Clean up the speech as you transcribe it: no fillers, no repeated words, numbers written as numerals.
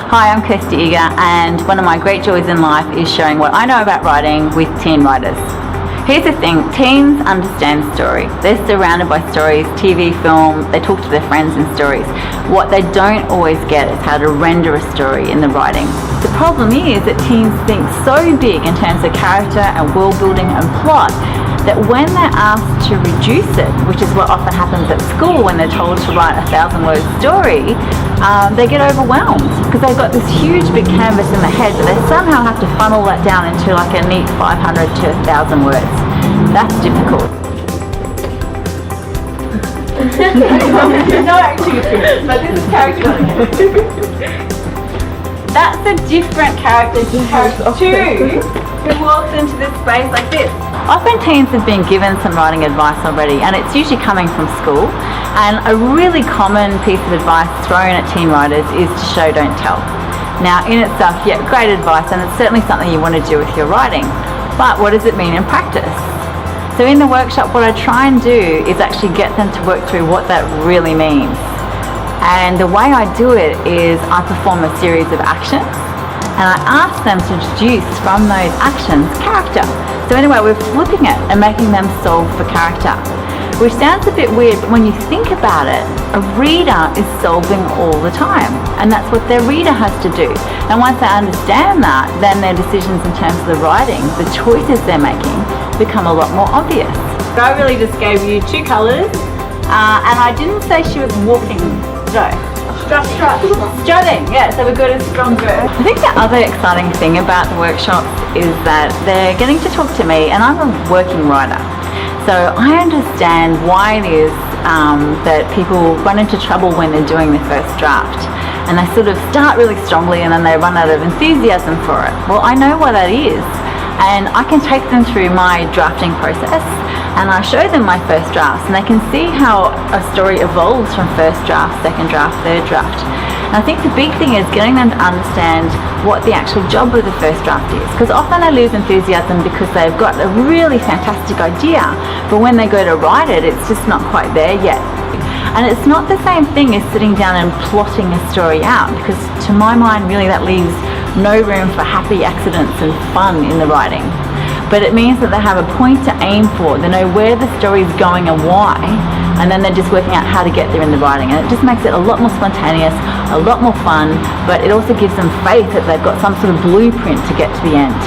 Hi, I'm Kirsty Eagar, and one of my great joys in life is sharing what I know about writing with teen writers. Here's the thing, teens understand story. They're surrounded by stories, TV, film, they talk to their friends in stories. What they don't always get is how to render a story in the writing. The problem is that teens think so big in terms of character and world building and plot that when they're asked to reduce it, which is what often happens at school when they're told to write a 1,000-word story, they get overwhelmed because they've got this huge big canvas in their head, but they somehow have to funnel that down into like a neat 500 to 1,000 words. That's difficult. No acting experience, but this is character. That's a different character to character 2 who walks into this space like this. Often teens have been given some writing advice already, and it's usually coming from school. And a really common piece of advice thrown at teen writers is to show, don't tell. Now, in itself, yeah, great advice, and it's certainly something you want to do with your writing. But what does it mean in practice? So in the workshop, what I try and do is actually get them to work through what that really means. And the way I do it is I perform a series of actions, and I ask them to deduce from those actions character. So anyway, we're flipping it and making them solve for character, which sounds a bit weird, but when you think about it, a reader is solving all the time, and that's what their reader has to do. And once they understand that, then their decisions in terms of the writing, the choices they're making, become a lot more obvious. So I really just gave you 2 colours, and I didn't say she was walking. No. Strutting, yeah, so we've got a strong verb. I think the other exciting thing about the workshops is that they're getting to talk to me, and I'm a working writer. So I understand why it is that people run into trouble when they're doing their first draft. And they sort of start really strongly and then they run out of enthusiasm for it. Well, I know why that is. And I can take them through my drafting process, and I show them my first drafts, and they can see how a story evolves from first draft, second draft, third draft. And I think the big thing is getting them to understand what the actual job of the first draft is, because often they lose enthusiasm because they've got a really fantastic idea, but when they go to write it, it's just not quite there yet. And it's not the same thing as sitting down and plotting a story out, because to my mind really that leaves no room for happy accidents and fun in the writing. But it means that they have a point to aim for, they know where the story is going and why, and then they're just working out how to get there in the writing. And it just makes it a lot more spontaneous, a lot more fun, but it also gives them faith that they've got some sort of blueprint to get to the end.